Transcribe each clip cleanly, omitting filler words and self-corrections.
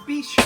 be sure.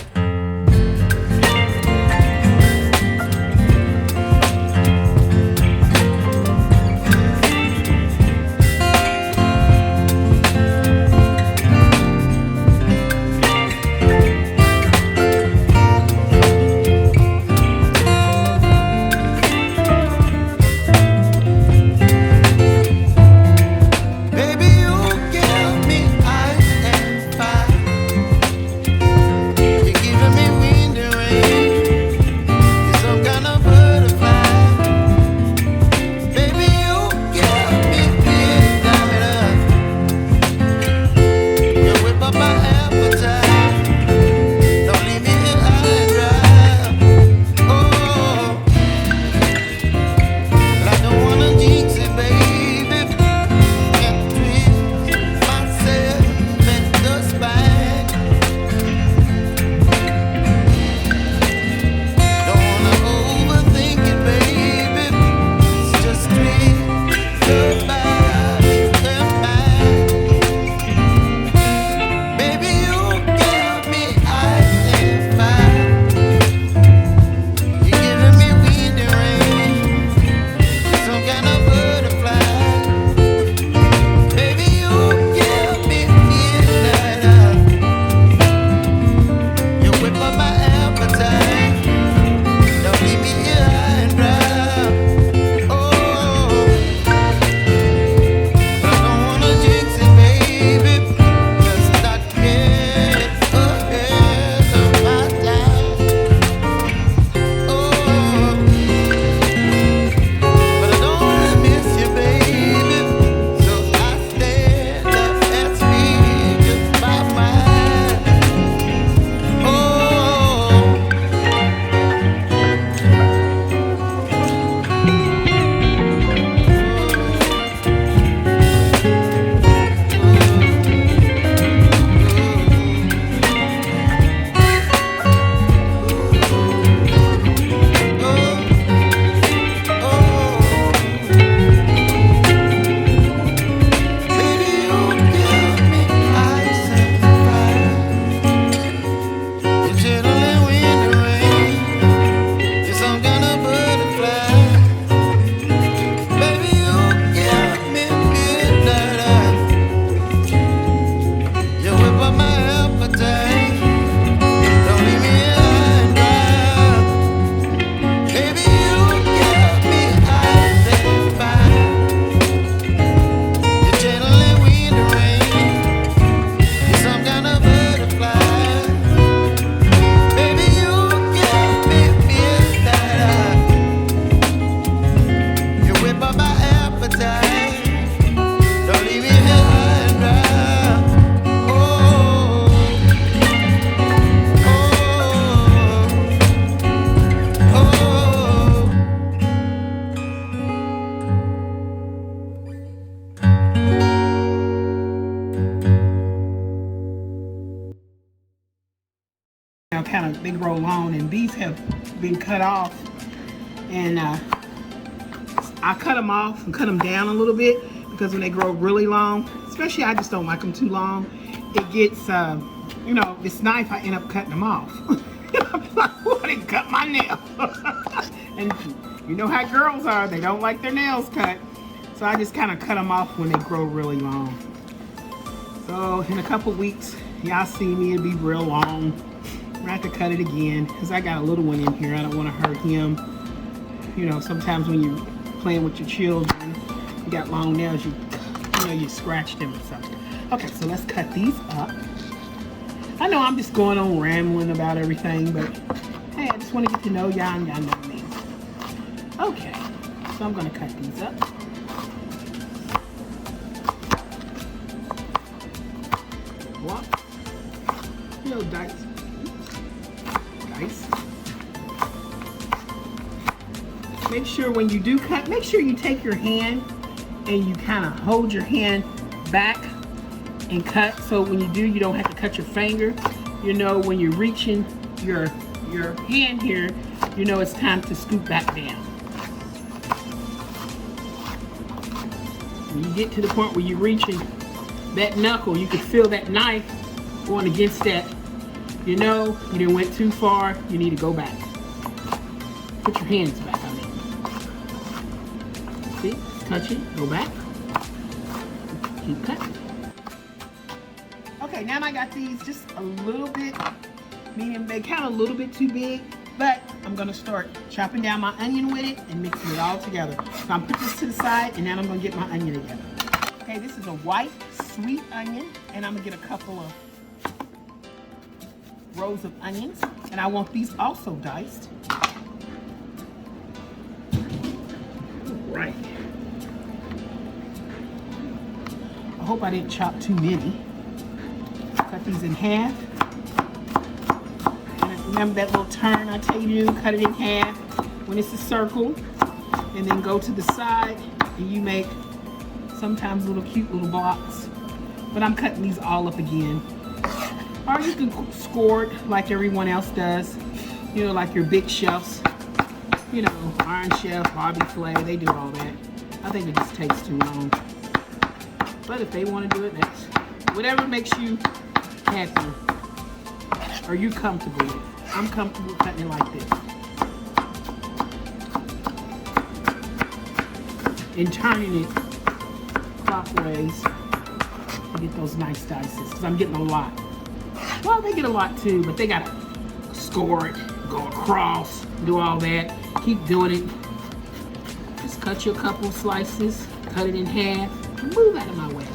Kind of, they grow long, and these have been cut off, and I cut them off and cut them down a little bit, because when they grow really long, especially I just don't like them too long, it gets you know, this knife, I end up cutting them off. I'm like, oh, I didn't cut my nail. And you know how girls are, they don't like their nails cut, so I just kind of cut them off when they grow really long. So in a couple weeks, y'all see me, it'll be real long. I have to cut it again, because I got a little one in here. I don't want to hurt him. You know, sometimes when you're playing with your children, you got long nails, you know, you scratch them or something. Okay, so let's cut these up. I know I'm just going on rambling about everything, but hey, I just want to get to know y'all, and y'all know me. Okay, so I'm going to cut these up. What? Little dice. Make sure when you do cut, make sure you take your hand and you kind of hold your hand back and cut, so when you do, you don't have to cut your finger. You know, when you're reaching your hand here, you know it's time to scoop back down. When you get to the point where you're reaching that knuckle, you can feel that knife going against that You know you didn't went too far, you need to go back. Put your hands back, I mean. See, touch it, go back. Keep cutting. Okay, now I got these just a little bit medium, they kind of a little bit too big, but I'm gonna start chopping down my onion with it and mixing it all together. So I'm putting this to the side and now I'm gonna get my onion together. Okay, this is a white sweet onion and I'm gonna get a couple of rows of onions and I want these also diced. Right. I hope I didn't chop too many. Cut these in half. And remember that little turn I tell you to cut it in half when it's a circle. And then go to the side and you make sometimes little cute little blocks. But I'm cutting these all up again. Or you can score it like everyone else does. You know, like your big chefs. You know, Iron Chef, Bobby Flay, they do all that. I think it just takes too long. But if they want to do it, that's whatever makes you happy or you comfortable with. I'm comfortable cutting it like this. And turning it clockwise to get those nice dices. Because I'm getting a lot. Well, they get a lot too, but they got to score it, go across, do all that. Keep doing it. Just cut you a couple of slices, cut it in half, and move out of my way.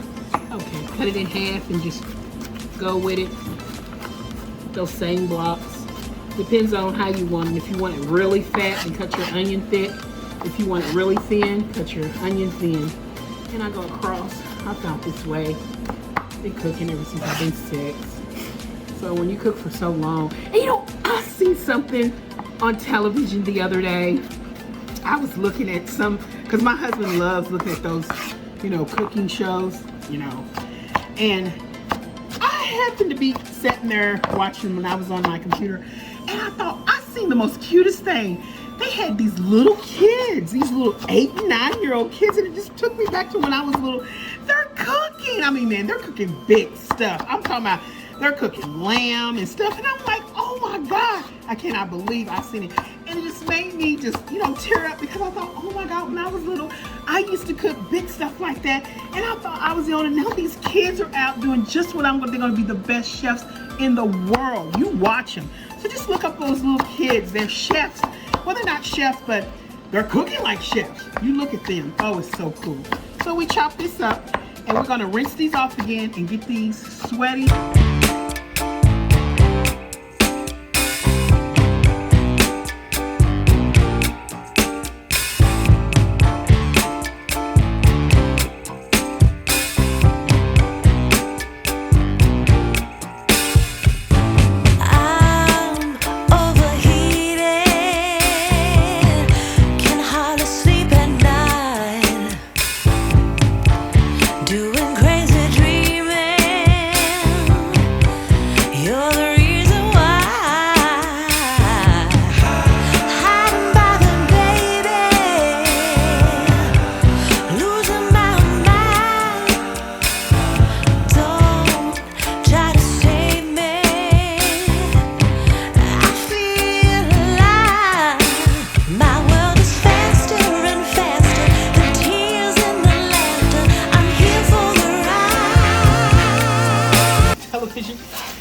Okay, cut it in half and just go with it. Those same blocks. Depends on how you want them. If you want it really fat, then cut your onion thick. If you want it really thin, cut your onion thin. And I go across. I found this way. Been cooking ever since I've been 6. So when you cook for so long, and you know, I seen something on television the other day. I was looking at some, because my husband loves looking at those, you know, cooking shows, you know. And I happened to be sitting there watching when I was on my computer, and I thought, I seen the most cutest thing. They had these little kids, these little 8 and 9-year-old kids, and it just took me back to when I was little. They're cooking. I mean, man, they're cooking big stuff. I'm talking about they're cooking lamb and stuff, and I'm like, oh my God, I cannot believe I seen it. And it just made me just, you know, tear up because I thought, oh my God, when I was little, I used to cook big stuff like that, and I thought I was the only. Now these kids are out doing just what they're going to be the best chefs in the world. You watch them. So just look up those little kids. They're chefs. Well, they're not chefs, but they're cooking like chefs. You look at them. Oh, it's so cool. So we chop this up, and we're going to rinse these off again and get these sweaty.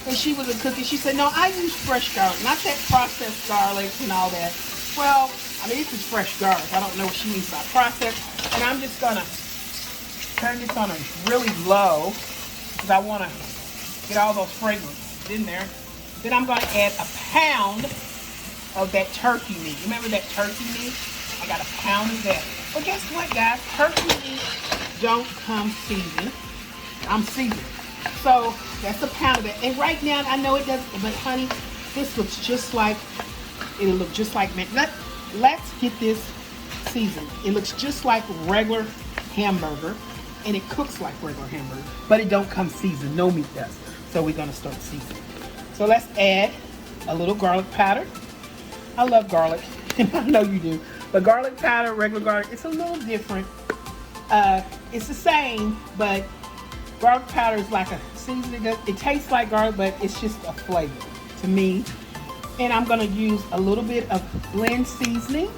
And she was a cookie. She said, no, I use fresh garlic, not that processed garlic and all that. Well, I mean, this is fresh garlic. I don't know what she means by processed. And I'm just going to turn this on a really low because I want to get all those fragrances in there. Then I'm going to add a pound of that turkey meat. Remember that turkey meat? I got a pound of that. Well, guess what, guys? Turkey meat don't come seasoned. I'm seasoned. So that's a pound of it. And right now, I know it does, but honey, this looks just like, it'll look just like, let's get this seasoned. It looks just like regular hamburger, and it cooks like regular hamburger, but it don't come seasoned. No meat does. So we're gonna start seasoning. So let's add a little garlic powder. I love garlic, and I know you do, but garlic powder, regular garlic, it's a little different. It's the same, but garlic powder is like a seasoning. It tastes like garlic, but it's just a flavor. to me. And I'm gonna use a little bit of blend seasoning.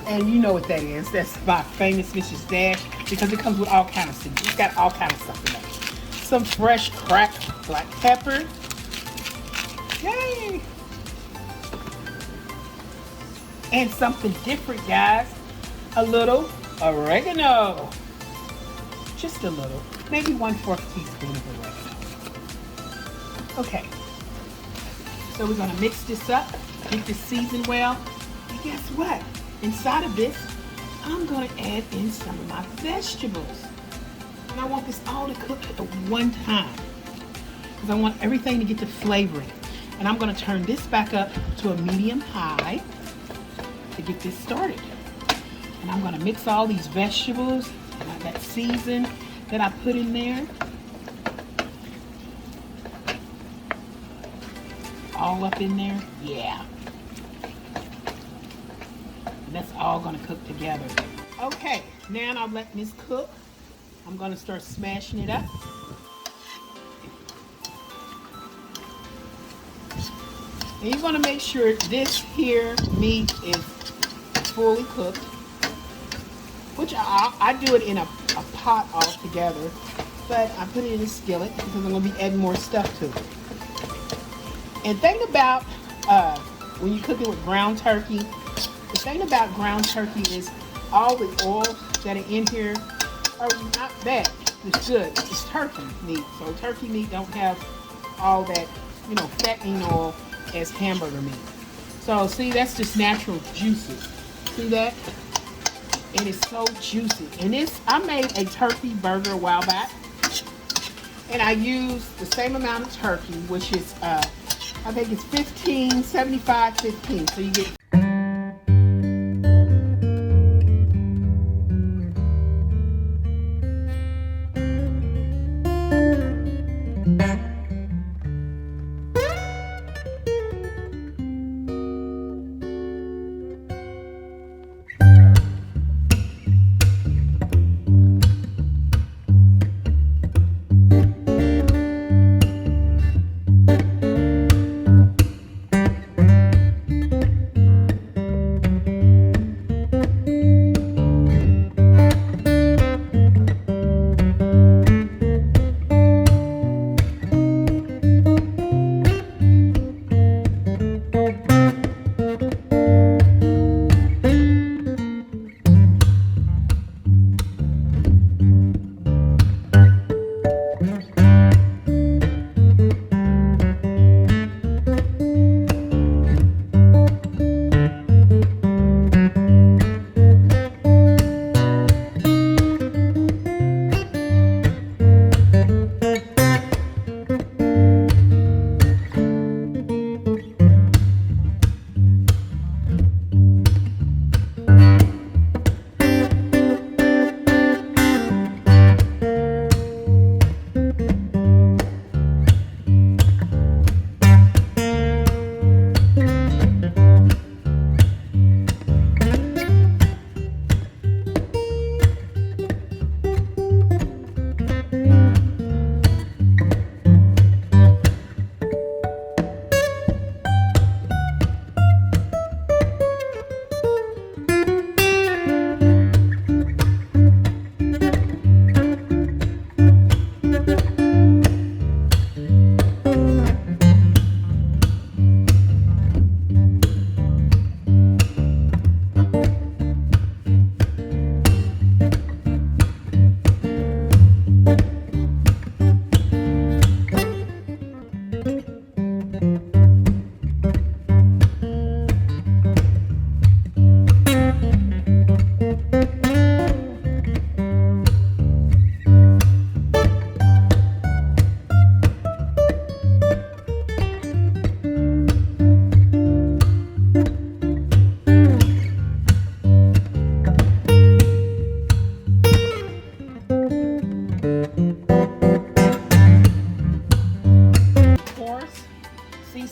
And you know what that is. That's my famous Mrs. Dash, because it comes with all kind of seasonings. It's got all kind of stuff in it. Some fresh cracked black pepper. Yay! And something different, guys. A little oregano. Just a little. Maybe 1/4 teaspoon of oregano. Okay. So we're gonna mix this up, get this seasoned well. And guess what? Inside of this, I'm gonna add in some of my vegetables. And I want this all to cook at one time, because I want everything to get the flavoring. And I'm gonna turn this back up to a medium high to get this started. And I'm gonna mix all these vegetables and that season that I put in there. All up in there, yeah. And that's all gonna cook together. Okay, now I'm letting this cook. I'm gonna start smashing it up. And you're gonna make sure this here meat is fully cooked, which I do it in a pot altogether, but I put it in a skillet because I'm gonna be adding more stuff to it. And thing about when you cook it with ground turkey, the thing about ground turkey is all the oils that are in here are not bad. It's good. It's turkey meat, so turkey meat don't have all that, you know, fattening oil as hamburger meat. So see, that's just natural juices. See that? It is so juicy. And this, I made a turkey burger a while back, and I used the same amount of turkey, which is I think it's 15, 75, 15. So you get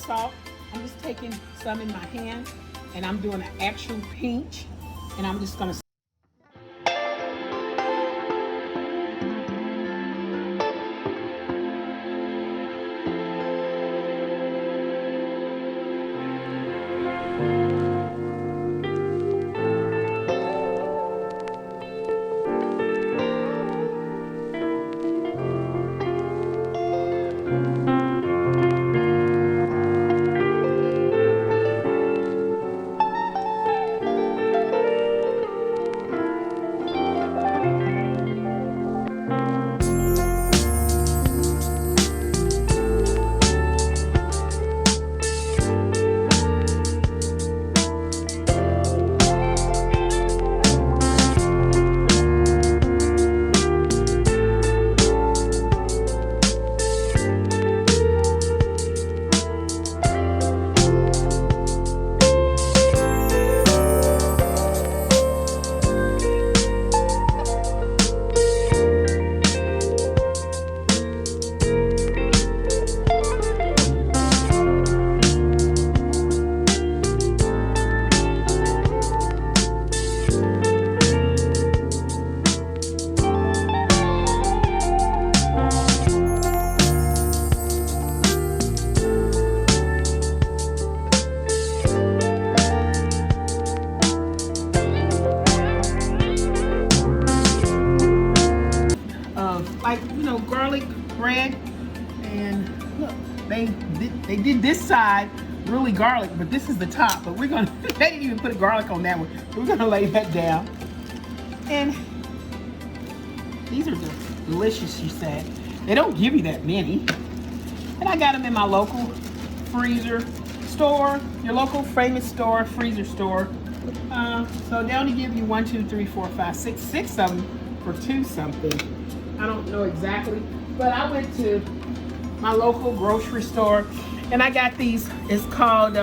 salt. I'm just taking some in my hand and I'm doing an actual pinch, and I'm just gonna they did this side really garlic, but this is the top. But we're gonna, they didn't even put garlic on that one. We're gonna lay that down. And these are delicious, she said. They don't give you that many. And I got them in my local freezer store, your local famous store, freezer store. So they only give you 1, 2, 3, 4, 5, 6 of them for $2 something. I don't know exactly, but I went to my local grocery store and I got these. It's called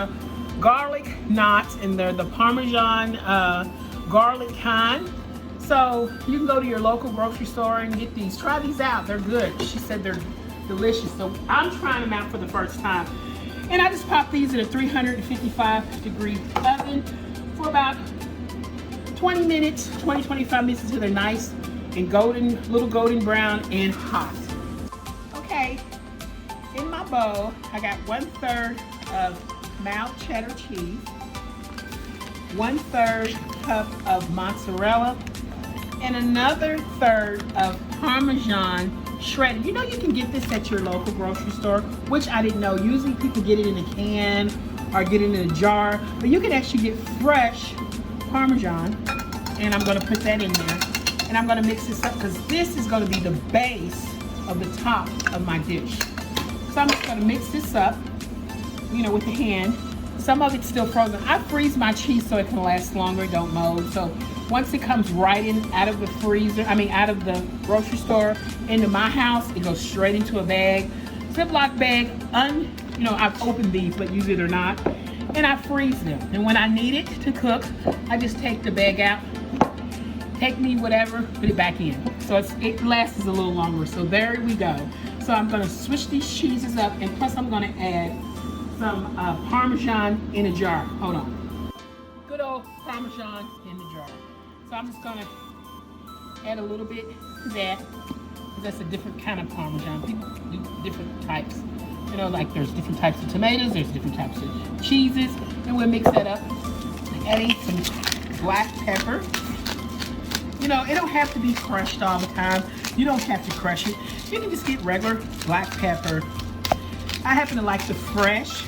garlic knots, and they're the Parmesan garlic kind. So you can go to your local grocery store and get these. Try these out. They're good. She said they're delicious. So I'm trying them out for the first time. And I just popped these in a 355-degree oven for about 20 minutes, 20-25 minutes until they're nice and golden, little golden brown and hot. Okay, in my bowl, I got 1/3 of mild cheddar cheese, 1/3 cup of mozzarella, and another 1/3 of Parmesan shredded. You know, you can get this at your local grocery store, which I didn't know. Usually people get it in a can or get it in a jar, but you can actually get fresh Parmesan. And I'm gonna put that in there. And I'm gonna mix this up because this is gonna be the base of the top of my dish. So I'm just gonna mix this up, you know, with the hand. Some of it's still frozen. I freeze my cheese so it can last longer, don't mold. So once it comes right in out of the freezer, out of the grocery store into my house, it goes straight into a bag, Ziploc bag. You know, I've opened these, but use it or not, and I freeze them. And when I need it to cook, I just take the bag out, take me whatever, put it back in. So it lasts a little longer. So there we go. So I'm gonna switch these cheeses up, and plus I'm gonna add some Parmesan in a jar. Hold on. Good old Parmesan in the jar. So I'm just gonna add a little bit to that, because that's a different kind of Parmesan. People do different types. You know, like there's different types of tomatoes, there's different types of cheeses, and we'll mix that up. Adding some black pepper. You know, it don't have to be crushed all the time. You don't have to crush it. You can just get regular black pepper. I happen to like the fresh,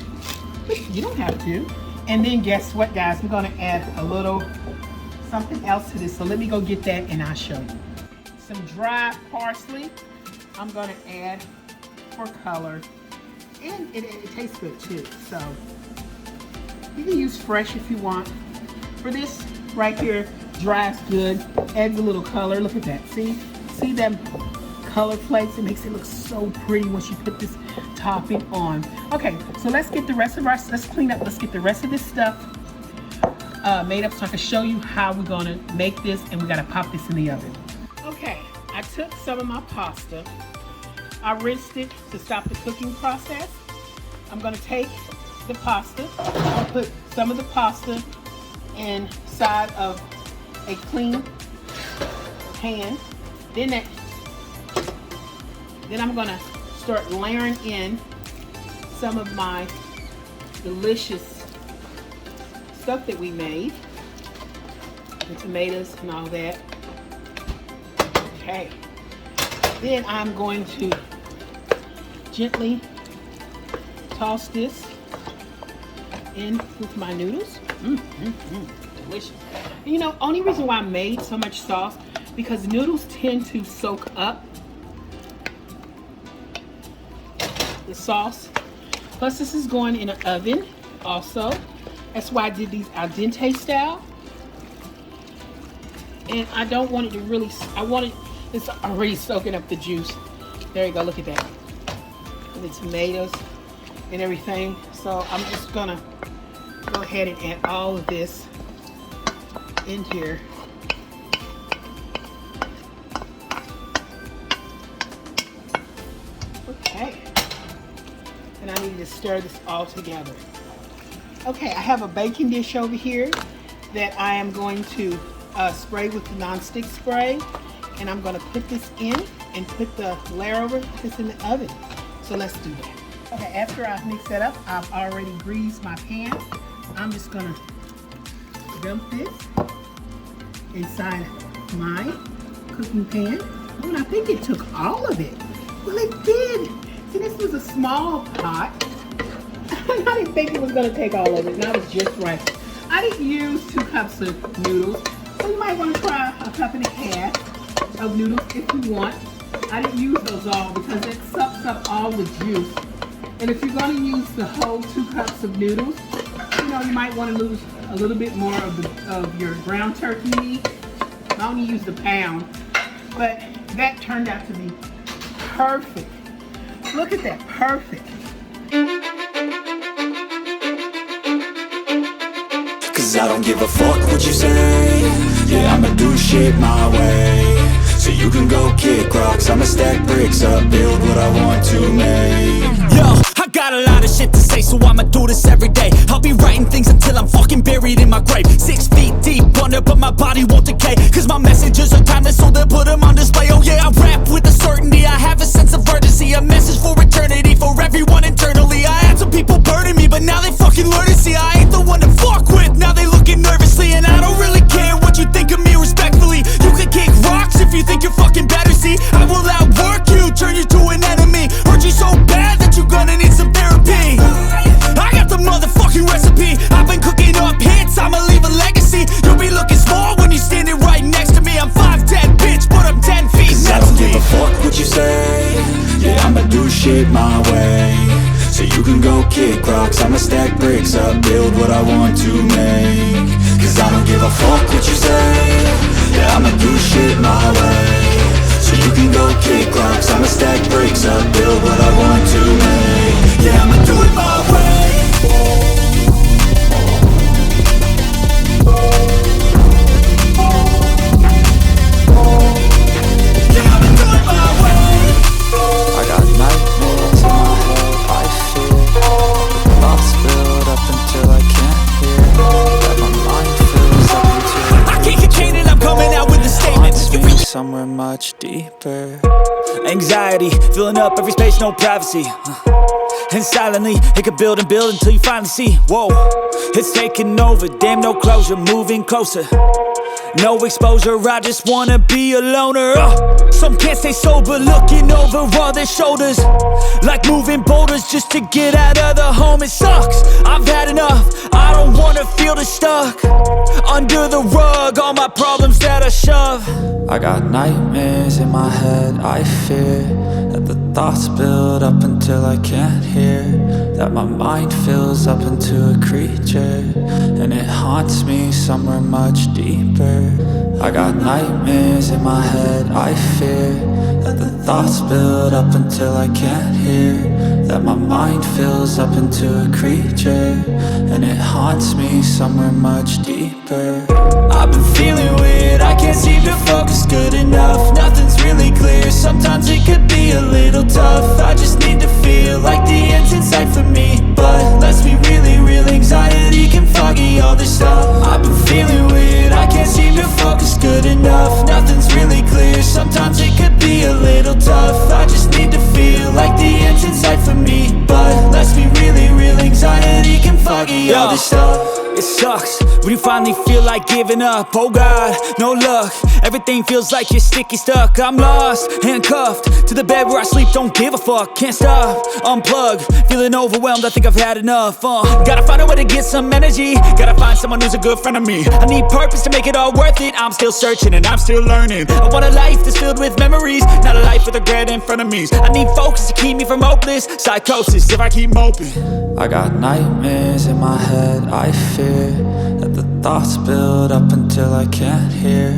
but you don't have to. And then guess what, guys? We're gonna add a little something else to this. So let me go get that and I'll show you. Some dry parsley I'm gonna add for color. And it tastes good too. So you can use fresh if you want. For this right here, dry is good. Adds a little color. Look at that. See them color flakes? It makes it look so pretty once you put this topping on. Okay, so let's get the rest of let's clean up. Let's get the rest of this stuff made up so I can show you how we're gonna make this, and we gotta pop this in the oven. Okay, I took some of my pasta. I rinsed it to stop the cooking process. I'm gonna take the pasta. I'll put some of the pasta inside of a clean pan. Then I'm gonna start layering in some of my delicious stuff that we made, the tomatoes and all that. Okay. Then I'm going to gently toss this in with my noodles. Delicious. And you know, only reason why I made so much sauce, because noodles tend to soak up the sauce. Plus this is going in an oven also. That's why I did these al dente style. And I don't want it to really, it's already soaking up the juice. There you go, look at that. And the tomatoes and everything. So I'm just gonna go ahead and add all of this in here. Okay. And I need to stir this all together. Okay, I have a baking dish over here that I am going to spray with the non-stick spray. And I'm gonna put this in and put the layer over this in the oven. So let's do that. Okay, after I mix that up, I've already greased my pan. I'm just gonna dump this inside my cooking pan. Oh, and I think it took all of it. Well, it did. See, this was a small pot. I didn't think it was going to take all of it, and I was just right. I didn't use 2 cups of noodles, so you might want to try a cup and a half of noodles if you want. I didn't use those all because it sucks up all the juice. And if you're going to use the whole 2 cups of noodles, you know, you might want to lose a little bit more of your ground turkey meat. I only used a pound, but that turned out to be perfect. Look at that, perfect. Cause I don't give a fuck what you say. Yeah, I'ma do shit my way. So you can go kick rocks, I'ma stack bricks up, build what I want to make. Yo, I got a lot of shit to say, so I'ma do this every day. I'll be writing things until I'm fucking buried in my grave. 6 feet deep under, but my body won't decay. Cause my messages are timeless, so they'll put them on display. Oh yeah, I rap with a certainty, I have a sense of urgency. A message for eternity, for everyone internally. I had some people burning me, but now they fucking learn to see I ain't the one to fuck with. Now they looking nervously, and I don't really care what you think of me respectfully. You can kick rocks if you think you're fucking better, see. I will outwork you, turn you to an enemy. Hurt you so bad that you're gonna need some therapy. I got the motherfucking recipe. I've been cooking up hits, I'ma leave a legacy. You'll be looking small when you're standing right next to me. I'm 5'10", bitch, but I'm 10 feet next to me. I don't give a fuck what you say. Yeah, I'ma do shit my way. So you can go kick rocks, I'ma stack bricks up, build what I want to make. Cause I don't give a fuck what you say. Yeah, I'ma do shit my way. So you can go kick rocks, I'ma stack bricks up, build what I want to make. Yeah, I'ma do it my way. Yeah, I'ma do it my way. I got nightmares in my head, I fear. The thoughts build up until I can't hear. That my mind fills up into I can't contain it, I'm coming out with a statement. You really somewhere much deeper. Anxiety, filling up every space, no privacy. And silently, it could build and build until you finally see. Whoa, it's taking over, damn no closure, moving closer. No exposure, I just wanna be a loner. Some can't stay sober, looking over all their shoulders. Like moving boulders just to get out of the home. It sucks, I've had enough, I don't wanna feel the stuck under the rug, all my problems that I shove. I got nightmares in my head, I fear that the thoughts build up until I can't hear. That my mind fills up into a creature, and it haunts me somewhere much deeper. I got nightmares in my head, I fear that the thoughts build up until I can't hear. That my mind fills up into a creature, and it haunts me somewhere much deeper. I've been feeling weird, I can't seem to focus good enough. Nothing's really clear, sometimes it could be a little tough. I just need to feel like the end's in sight for me. But let's be really real, anxiety can foggy all this stuff. I've been feeling weird, I can't seem to focus good enough. Nothing's really clear, sometimes it could be a little tough. I just need to feel like the end's in sight for me. But let's be really real, anxiety can foggy all this stuff. It sucks when you finally feel like giving up. Oh God, no luck, everything feels like you're sticky stuck. I'm lost, handcuffed to the bed where I sleep, don't give a fuck. Can't stop, unplug, feeling overwhelmed, I think I've had enough. Gotta find a way to get some energy, gotta find someone who's a good friend of me. I need purpose to make it all worth it, I'm still searching and I'm still learning. I want a life that's filled with memories, not a life with regret in front of me. I need focus to keep me from hopeless psychosis if I keep moping. I got nightmares in my head, I fear that the thoughts build up until I can't hear.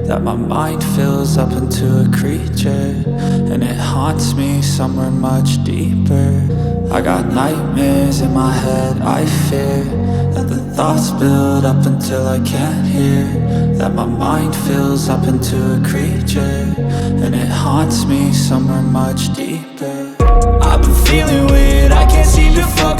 That my mind fills up into a creature, and it haunts me somewhere much deeper. I got nightmares in my head, I fear that the thoughts build up until I can't hear. That my mind fills up into a creature, and it haunts me somewhere much deeper. I've been feeling weird, I can't seem to focus